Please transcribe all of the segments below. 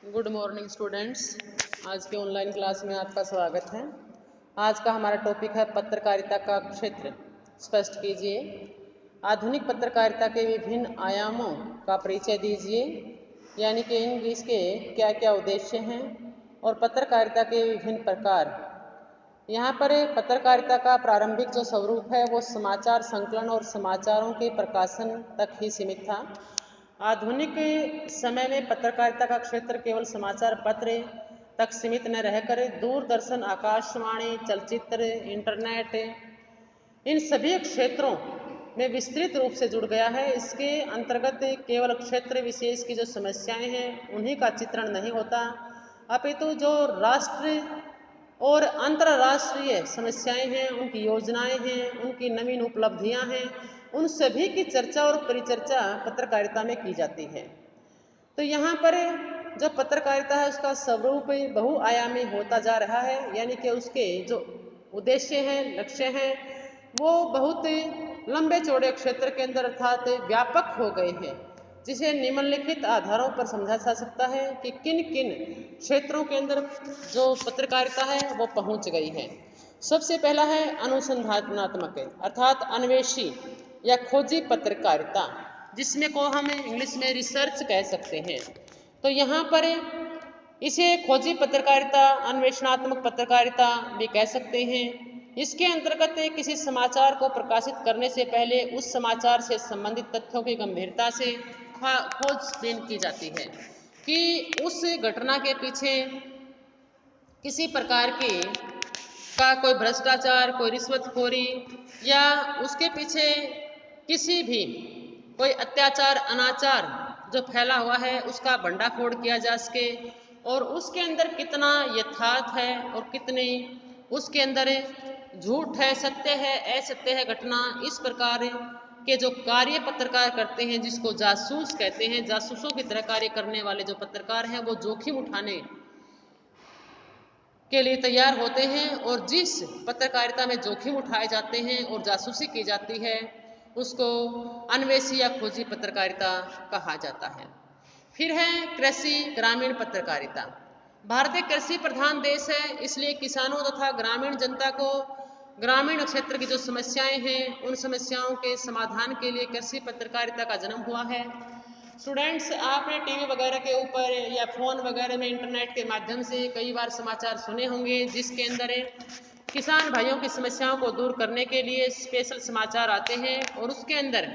Good morning students. आज के online class में आपका स्वागत है। आज का हमारा टॉपिक है पत्रकारिता का क्षेत्र। स्पष्ट कीजिए। आधुनिक पत्रकारिता के विभिन्न आयामों का परिचय दीजिए, यानी कि इसके क्या क्या उद्देश्य हैं और पत्रकारिता के विभिन्न प्रकार। यहाँ पर पत्रकारिता का प्रारंभिक जो स्वरूप है वो समाचार संकलन और समाचारों के प्रकाशन तक ही सीमित था। आधुनिक समय में पत्रकारिता का क्षेत्र केवल समाचार पत्र तक सीमित न रहकर दूरदर्शन, आकाशवाणी, चलचित्र, इंटरनेट, इन सभी क्षेत्रों में विस्तृत रूप से जुड़ गया है। इसके अंतर्गत केवल क्षेत्र विशेष की जो समस्याएं हैं उन्हीं का चित्रण नहीं होता, अपितु जो राष्ट्र और अंतर्राष्ट्रीय समस्याएं हैं, उनकी योजनाएं हैं, उनकी नवीन उपलब्धियां हैं, उन सभी की चर्चा और परिचर्चा पत्रकारिता में की जाती है। तो यहाँ पर जो पत्रकारिता है उसका स्वरूप बहुआयामी होता जा रहा है, यानी कि उसके जो उद्देश्य हैं, लक्ष्य हैं, वो बहुत लंबे चौड़े क्षेत्र के अंदर अर्थात व्यापक हो गए हैं, जिसे निम्नलिखित आधारों पर समझा जा सकता है कि किन किन क्षेत्रों के अंदर जो पत्रकारिता है वो पहुंच गई है। सबसे पहला है अनुसंधानात्मक अर्थात अन्वेषी या खोजी पत्रकारिता, जिसमें को हम इंग्लिश में रिसर्च कह सकते हैं। तो यहाँ पर इसे खोजी पत्रकारिता, अन्वेषणात्मक पत्रकारिता भी कह सकते हैं। इसके अंतर्गत किसी समाचार को प्रकाशित करने से पहले उस समाचार से संबंधित तथ्यों की गंभीरता से खोजबीन की जाती है कि उस घटना के पीछे किसी प्रकार की कोई भ्रष्टाचार, कोई रिश्वतखोरी या उसके पीछे किसी भी कोई अत्याचार, अनाचार जो फैला हुआ है उसका भंडाफोड़ किया जा सके, और उसके अंदर कितना यथार्थ है और कितनी उसके अंदर झूठ है, सत्य है, असत्य है घटना। इस प्रकार के जो कार्य पत्रकार करते हैं, जिसको जासूस कहते हैं, जासूसों की तरह कार्य करने वाले जो पत्रकार हैं वो जोखिम उठाने के लिए तैयार होते हैं, और जिस पत्रकारिता में जोखिम उठाए जाते हैं और जासूसी की जाती है उसको अन्वेषी या खोजी पत्रकारिता कहा जाता है। फिर है कृषि ग्रामीण पत्रकारिता। भारत एक कृषि प्रधान देश है, इसलिए किसानों तथा ग्रामीण जनता को ग्रामीण क्षेत्र की जो समस्याएं हैं उन समस्याओं के समाधान के लिए कृषि पत्रकारिता का जन्म हुआ है। स्टूडेंट्स, आपने टीवी वगैरह के ऊपर या फ़ोन वगैरह में इंटरनेट के माध्यम से कई बार समाचार सुने होंगे, जिसके अंदर किसान भाइयों की समस्याओं को दूर करने के लिए स्पेशल समाचार आते हैं, और उसके अंदर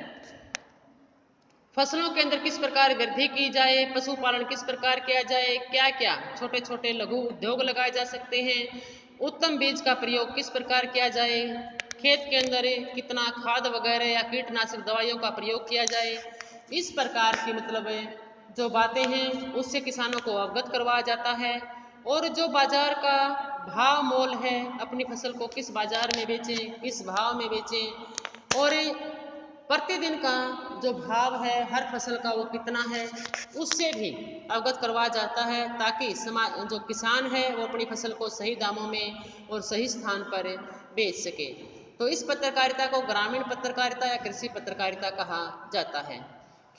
फसलों के अंदर किस प्रकार वृद्धि की जाए, पशुपालन किस प्रकार किया जाए, क्या क्या छोटे छोटे लघु उद्योग लगाए जा सकते हैं, उत्तम बीज का प्रयोग किस प्रकार किया जाए, खेत के अंदर कितना खाद वगैरह या कीटनाशक दवाइयों का प्रयोग किया जाए, इस प्रकार की जो बातें हैं उससे किसानों को अवगत करवाया जाता है। और जो बाजार का भाव मोल है, अपनी फसल को किस बाजार में बेचें, किस भाव में बेचें, और प्रतिदिन का जो भाव है हर फसल का वो कितना है, उससे भी अवगत करवाया जाता है, ताकि जो किसान है वो अपनी फसल को सही दामों में और सही स्थान पर बेच सके। तो इस पत्रकारिता को ग्रामीण पत्रकारिता या कृषि पत्रकारिता कहा जाता है।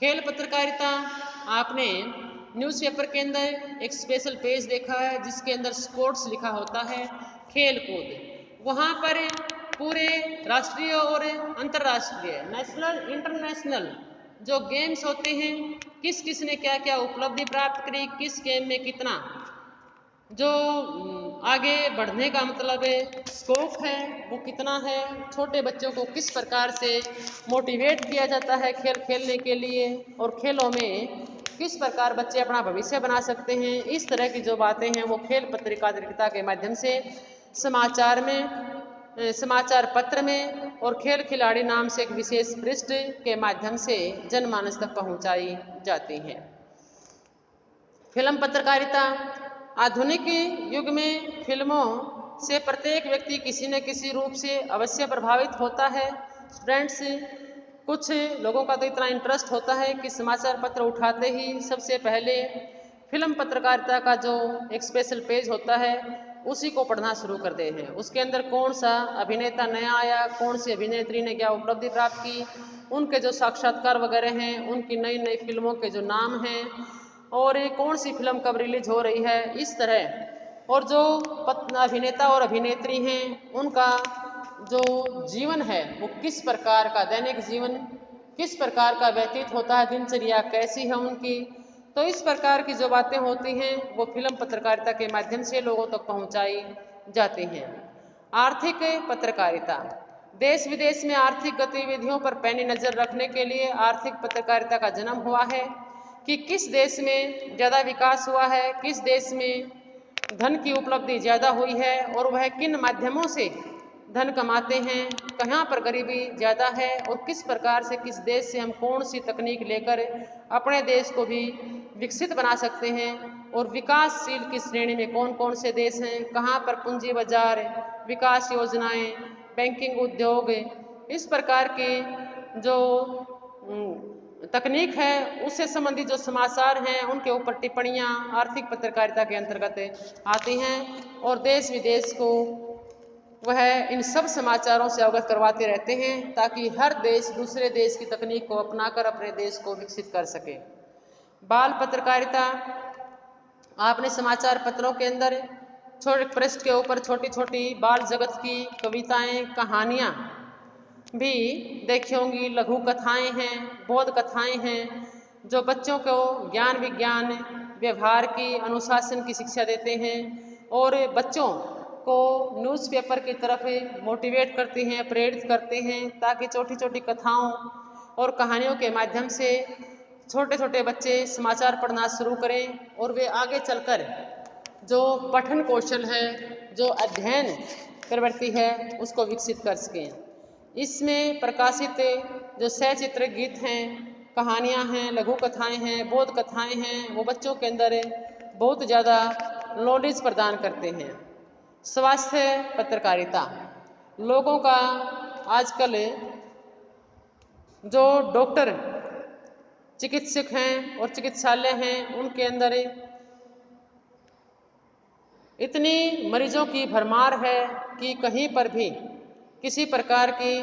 खेल पत्रकारिता, आपने न्यूज़पेपर के अंदर एक स्पेशल पेज देखा है जिसके अंदर स्पोर्ट्स लिखा होता है, खेल कूद। वहाँ पर पूरे राष्ट्रीय और अंतर्राष्ट्रीय, नेशनल, इंटरनेशनल जो गेम्स होते हैं, किस किस ने क्या क्या उपलब्धि प्राप्त करी, किस गेम में कितना जो आगे बढ़ने का स्कोप है वो कितना है, छोटे बच्चों को किस प्रकार से मोटिवेट किया जाता है खेल खेलने के लिए, और खेलों में किस प्रकार बच्चे अपना भविष्य बना सकते हैं। इस तरह की जो बातें हैं वो खेल पत्रकारिता के माध्यम से समाचार में, समाचार पत्र में और खेल खिलाड़ी नाम से एक विशेष पृष्ठ के माध्यम से जनमानस तक पहुंचाई जाती है। फिल्म पत्रकारिता, आधुनिक युग में फिल्मों से प्रत्येक व्यक्ति किसी न किसी रूप से अवश्य प्रभावित होता है। स्टूडेंट्स, कुछ लोगों का तो इतना इंटरेस्ट होता है कि समाचार पत्र उठाते ही सबसे पहले फिल्म पत्रकारिता का जो एक स्पेशल पेज होता है उसी को पढ़ना शुरू करते हैं। उसके अंदर कौन सा अभिनेता नया आया, कौन सी अभिनेत्री ने क्या उपलब्धि प्राप्त की, उनके जो साक्षात्कार वगैरह हैं, उनकी नई नई फिल्मों के जो नाम हैं, और कौन सी फिल्म कब रिलीज हो रही है, इस तरह। और जो अभिनेता और अभिनेत्री हैं उनका जो जीवन है वो किस प्रकार का, दैनिक जीवन किस प्रकार का व्यतीत होता है, दिनचर्या कैसी है उनकी, तो इस प्रकार की जो बातें होती हैं वो फिल्म पत्रकारिता के माध्यम से लोगों तक पहुंचाई जाती हैं। आर्थिक पत्रकारिता, देश विदेश में आर्थिक गतिविधियों पर पैनी नज़र रखने के लिए आर्थिक पत्रकारिता का जन्म हुआ है कि किस देश में ज़्यादा विकास हुआ है, किस देश में धन की उपलब्धि ज़्यादा हुई है और वह किन माध्यमों से धन कमाते हैं, कहाँ पर गरीबी ज़्यादा है और किस प्रकार से, किस देश से हम कौन सी तकनीक लेकर अपने देश को भी विकसित बना सकते हैं और विकासशील की श्रेणी में कौन कौन से देश हैं, कहाँ पर पूंजी बाजार, विकास योजनाएं, बैंकिंग उद्योग, इस प्रकार की जो तकनीक है उससे संबंधित जो समाचार हैं उनके ऊपर टिप्पणियाँ आर्थिक पत्रकारिता के अंतर्गत आती हैं और देश विदेश को वह इन सब समाचारों से अवगत करवाते रहते हैं ताकि हर देश दूसरे देश की तकनीक को अपनाकर अपने देश को विकसित कर सके। बाल पत्रकारिता, आपने समाचार पत्रों के अंदर छोटे पृष्ठ के ऊपर छोटी छोटी बाल जगत की कविताएं, कहानियाँ भी देखी होंगी, लघु कथाएं हैं, बोध कथाएं हैं जो बच्चों को ज्ञान विज्ञान व्यवहार की, अनुशासन की शिक्षा देते हैं और बच्चों को न्यूज़पेपर की तरफ मोटिवेट करती हैं, प्रेरित करते हैं ताकि छोटी छोटी कथाओं और कहानियों के माध्यम से छोटे छोटे बच्चे समाचार पढ़ना शुरू करें और वे आगे चलकर जो पठन कौशल है, जो अध्ययन प्रवृत्ति है उसको विकसित कर सकें। इसमें प्रकाशित जो सचित्र गीत हैं, कहानियाँ हैं, लघु कथाएँ हैं, बोध कथाएँ हैं, वो बच्चों के अंदर बहुत ज़्यादा नॉलेज प्रदान करते हैं। स्वास्थ्य पत्रकारिता, लोगों का आजकल जो डॉक्टर, चिकित्सक हैं और चिकित्सालय हैं उनके अंदर इतनी मरीजों की भरमार है कि कहीं पर भी किसी प्रकार की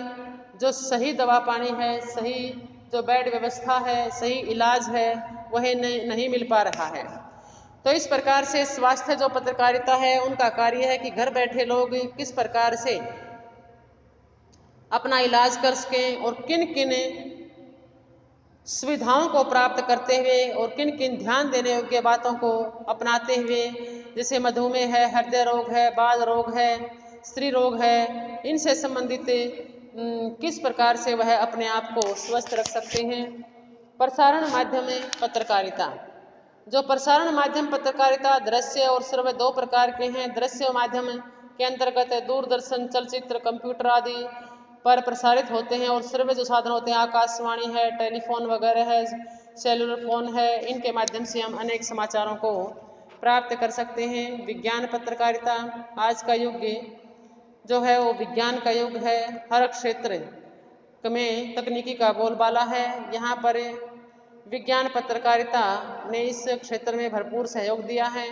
जो सही दवा पानी है, सही जो बेड व्यवस्था है, सही इलाज है वह नहीं मिल पा रहा है। तो इस प्रकार से स्वास्थ्य जो पत्रकारिता है उनका कार्य है कि घर बैठे लोग किस प्रकार से अपना इलाज कर सकें और किन किन सुविधाओं को प्राप्त करते हुए और किन किन ध्यान देने योग्य बातों को अपनाते हुए, जैसे मधुमेह है, हृदय रोग है, बाल रोग है, स्त्री रोग है, इनसे संबंधित किस प्रकार से वह अपने आप को स्वस्थ रख सकते हैं। प्रसारण माध्यम पत्रकारिता, जो प्रसारण माध्यम पत्रकारिता दृश्य और श्रव्य दो प्रकार के हैं। दृश्य माध्यम के अंतर्गत दूरदर्शन, चलचित्र, कंप्यूटर आदि पर प्रसारित होते हैं और श्रव्य जो साधन होते हैं आकाशवाणी है, टेलीफोन वगैरह है, सेलुलर फोन है, इनके माध्यम से हम अनेक समाचारों को प्राप्त कर सकते हैं। विज्ञान पत्रकारिता, आज का युग जो है वो विज्ञान का युग है, हर क्षेत्र में तकनीकी का बोलबाला है। यहाँ पर विज्ञान पत्रकारिता ने इस क्षेत्र में भरपूर सहयोग दिया है।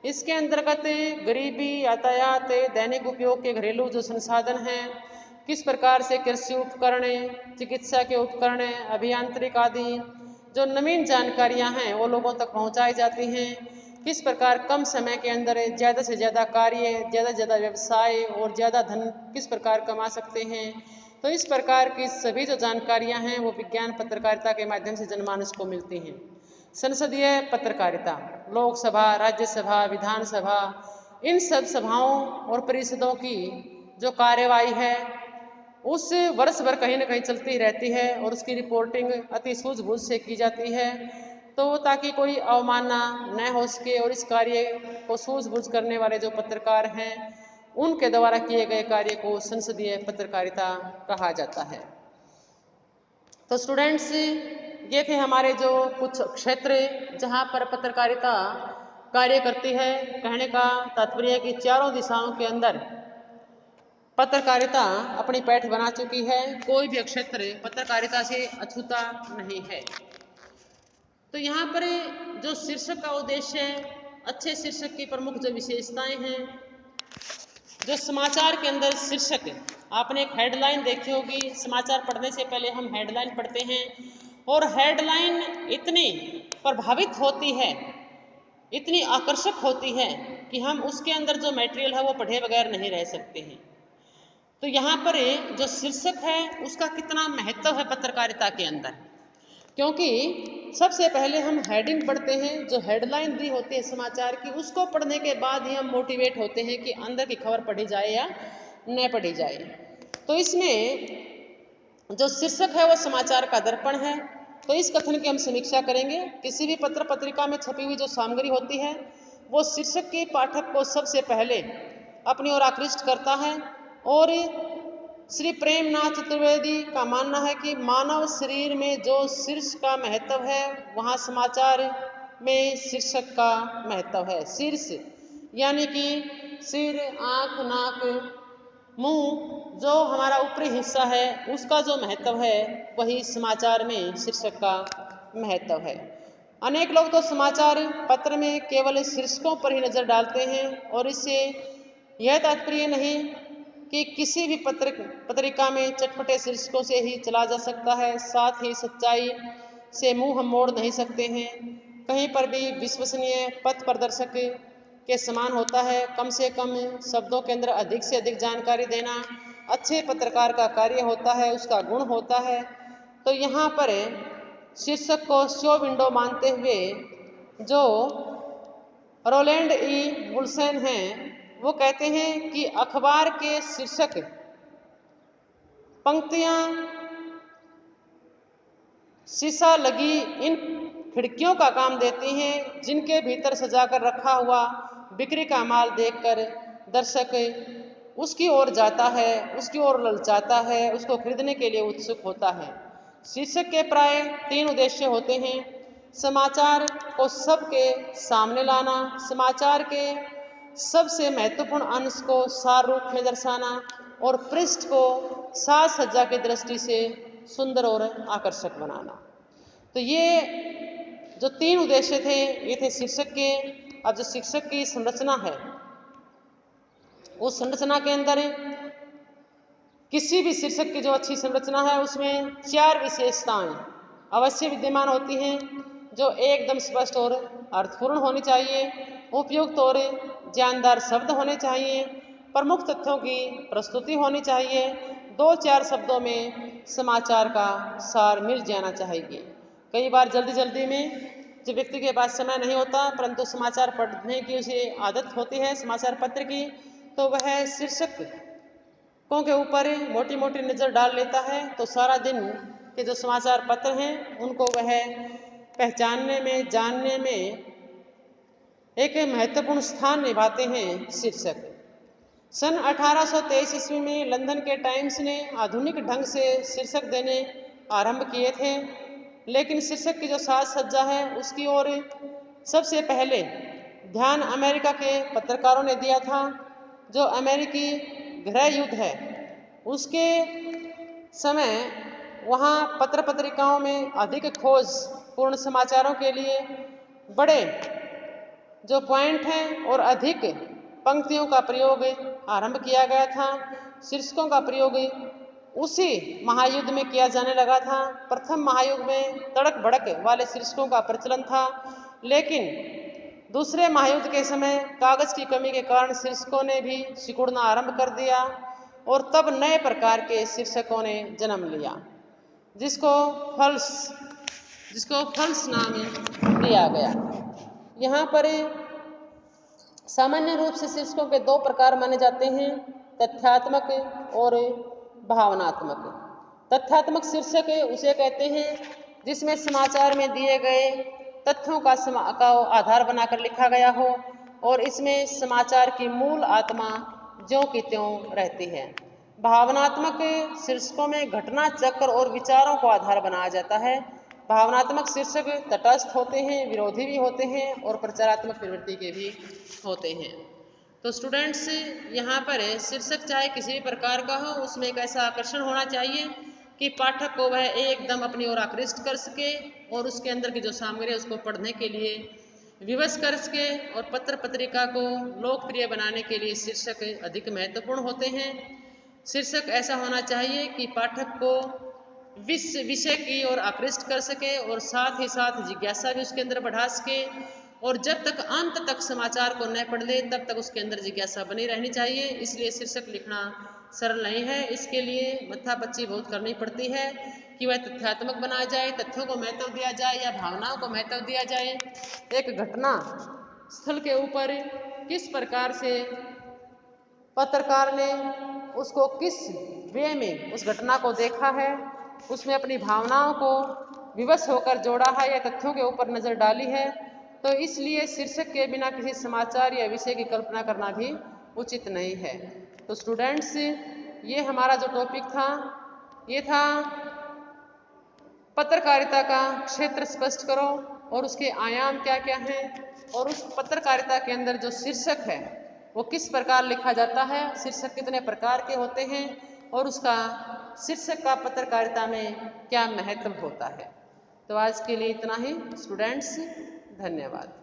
इसके अंतर्गत गरीबी, यातायात, दैनिक उपयोग के घरेलू जो संसाधन हैं, किस प्रकार से कृषि उपकरण, चिकित्सा के उपकरण, अभियांत्रिक आदि जो नवीन जानकारियां हैं वो लोगों तक पहुंचाई जाती हैं। किस प्रकार कम समय के अंदर ज़्यादा से ज़्यादा कार्य, ज़्यादा से ज़्यादा व्यवसाय और ज़्यादा धन किस प्रकार कमा सकते हैं। तो इस प्रकार की सभी जो जानकारियां हैं वो विज्ञान पत्रकारिता के माध्यम से जनमानस को मिलती हैं। संसदीय पत्रकारिता, लोकसभा, राज्यसभा, विधानसभा, इन सब सभाओं और परिषदों की जो कार्यवाही है उस वर्ष भर कहीं ना कहीं चलती रहती है और उसकी रिपोर्टिंग अति सूझबूझ से की जाती है, तो ताकि कोई अवमानना न हो सके और इस कार्य को सूझबूझ करने वाले जो पत्रकार हैं उनके द्वारा किए गए कार्य को संसदीय पत्रकारिता कहा जाता है। तो स्टूडेंट्स, ये थे हमारे जो कुछ क्षेत्र जहाँ पर पत्रकारिता कार्य करती है। कहने का तात्पर्य है कि चारों दिशाओं के अंदर पत्रकारिता अपनी पैठ बना चुकी है, कोई भी क्षेत्र पत्रकारिता से अछूता नहीं है। तो यहाँ पर जो शीर्षक का उद्देश्य है, अच्छे शीर्षक की प्रमुख जो विशेषताएं हैं, जो समाचार के अंदर शीर्षक, आपने एक हेडलाइन देखी होगी, समाचार पढ़ने से पहले हम हेडलाइन पढ़ते हैं और हेडलाइन इतनी प्रभावित होती है, इतनी आकर्षक होती है कि हम उसके अंदर जो मटेरियल है वो पढ़े बगैर नहीं रह सकते हैं। तो यहाँ पर जो शीर्षक है उसका कितना महत्व है पत्रकारिता के अंदर, क्योंकि सबसे पहले हम हेडिंग पढ़ते हैं, जो हेडलाइन दी होती है समाचार की, उसको पढ़ने के बाद ही हम मोटिवेट होते हैं कि अंदर की खबर पढ़ी जाए या न पढ़ी जाए। तो इसमें जो शीर्षक है वो समाचार का दर्पण है। तो इस कथन की हम समीक्षा करेंगे। किसी भी पत्र पत्रिका में छपी हुई जो सामग्री होती है वो शीर्षक के पाठक को सबसे पहले अपनी ओर आकृष्ट करता है। और श्री प्रेमनाथ चतुर्वेदी का मानना है कि मानव शरीर में जो शीर्ष का महत्व है वहाँ समाचार में शीर्षक का महत्व है। शीर्ष यानी कि सिर, आँख, नाक, मुंह, जो हमारा ऊपरी हिस्सा है उसका जो महत्व है वही समाचार में शीर्षक का महत्व है। अनेक लोग तो समाचार पत्र में केवल शीर्षकों पर ही नजर डालते हैं और इससे यह तात्पर्य नहीं कि किसी भी पत्रिका में चटपटे शीर्षकों से ही चला जा सकता है। साथ ही सच्चाई से मुंह हम मोड़ नहीं सकते हैं। कहीं पर भी विश्वसनीय पथ प्रदर्शक के समान होता है। कम से कम शब्दों के अंदर अधिक से अधिक जानकारी देना अच्छे पत्रकार का कार्य होता है, उसका गुण होता है। तो यहाँ पर शीर्षक को शो विंडो मानते हुए जो रोलैंड ई वुल्सन हैं वो कहते हैं कि अखबार के शीर्षक पंक्तियां शीशा लगी इन खिड़कियों का काम देती हैं जिनके भीतर सजाकर रखा हुआ बिक्री का माल देखकर दर्शक उसकी ओर जाता है, उसकी ओर ललचाता है, उसको खरीदने के लिए उत्सुक होता है। शीर्षक के प्राय 3 उद्देश्य होते हैं। समाचार को सबके सामने लाना, समाचार के सबसे महत्वपूर्ण अंश को सार रूप में दर्शाना और पृष्ठ को साज सज्जा की दृष्टि से सुंदर और आकर्षक बनाना। तो ये जो 3 उद्देश्य थे ये थे शीर्षक के। अब जो शीर्षक की संरचना है उस संरचना के अंदर किसी भी शीर्षक की जो अच्छी संरचना है उसमें 4 विशेषताएं अवश्य विद्यमान होती हैं, जो एकदम स्पष्ट और अर्थपूर्ण होनी चाहिए, उपयुक्त और जानदार शब्द होने चाहिए, प्रमुख तथ्यों की प्रस्तुति होनी चाहिए, 2-4 शब्दों में समाचार का सार मिल जाना चाहिए। कई बार जल्दी जल्दी में जो व्यक्ति के पास समय नहीं होता परंतु समाचार पढ़ने की उसे आदत होती है समाचार पत्र की, तो वह शीर्षकों के ऊपर मोटी मोटी नज़र डाल लेता है। तो सारा दिन के जो समाचार पत्र हैं उनको वह पहचानने में, जानने में एक महत्वपूर्ण स्थान निभाते हैं शीर्षक। सन 1823 ईस्वी में लंदन के टाइम्स ने आधुनिक ढंग से शीर्षक देने आरंभ किए थे, लेकिन शीर्षक की जो साज सज्जा है उसकी ओर सबसे पहले ध्यान अमेरिका के पत्रकारों ने दिया था। जो अमेरिकी गृह युद्ध है उसके समय वहाँ पत्र पत्रिकाओं में अधिक खोज पूर्ण समाचारों के लिए बड़े जो पॉइंट हैं और अधिक पंक्तियों का प्रयोग आरंभ किया गया था। शीर्षकों का प्रयोग उसी महायुद्ध में किया जाने लगा था। प्रथम महायुद्ध में तड़क भड़क वाले शीर्षकों का प्रचलन था, लेकिन दूसरे महायुद्ध के समय कागज की कमी के कारण शीर्षकों ने भी सिकुड़ना आरंभ कर दिया और तब नए प्रकार के शीर्षकों ने जन्म लिया जिसको फल्स नाम दिया गया। यहाँ पर सामान्य रूप से शीर्षकों के 2 प्रकार माने जाते हैं, तथ्यात्मक और भावनात्मक। तथ्यात्मक शीर्षक उसे कहते हैं जिसमें समाचार में दिए गए तथ्यों का आधार बनाकर लिखा गया हो और इसमें समाचार की मूल आत्मा ज्यों की त्यों रहती है। भावनात्मक शीर्षकों में घटना चक्र और विचारों को आधार बनाया जाता है। भावनात्मक शीर्षक तटस्थ होते हैं, विरोधी भी होते हैं और प्रचारात्मक प्रवृत्ति के भी होते हैं। तो स्टूडेंट्स यहाँ पर शीर्षक चाहे किसी भी प्रकार का हो उसमें एक ऐसा आकर्षण होना चाहिए कि पाठक को वह एकदम अपनी ओर आकृष्ट कर सके और उसके अंदर की जो सामग्री है उसको पढ़ने के लिए विवश कर सके। और पत्र पत्रिका को लोकप्रिय बनाने के लिए शीर्षक अधिक महत्वपूर्ण होते हैं। शीर्षक ऐसा होना चाहिए कि पाठक को विषय की ओर आकृष्ट कर सके और साथ ही साथ जिज्ञासा भी उसके अंदर बढ़ा सके। और जब तक अंत तक समाचार को न पढ़ ले तब तक उसके अंदर जिज्ञासा बनी रहनी चाहिए। इसलिए शीर्षक लिखना सरल नहीं है, इसके लिए मत्थापच्ची बहुत करनी पड़ती है कि वह तथ्यात्मक बनाया जाए, तथ्यों को महत्व दिया जाए या भावनाओं को महत्व दिया जाए। एक घटना स्थल के ऊपर किस प्रकार से पत्रकार ने उसको किस वे में उस घटना को देखा है, उसमें अपनी भावनाओं को विवश होकर जोड़ा है या तथ्यों के ऊपर नज़र डाली है। तो इसलिए शीर्षक के बिना किसी समाचार या विषय की कल्पना करना भी उचित नहीं है। तो स्टूडेंट्स, ये हमारा जो टॉपिक था ये था पत्रकारिता का क्षेत्र स्पष्ट करो और उसके आयाम क्या क्या हैं, और उस पत्रकारिता के अंदर जो शीर्षक है वो किस प्रकार लिखा जाता है, शीर्षक कितने प्रकार के होते हैं और उसका शीर्षक का पत्रकारिता में क्या महत्व होता है। तो आज के लिए इतना ही स्टूडेंट्स, धन्यवाद।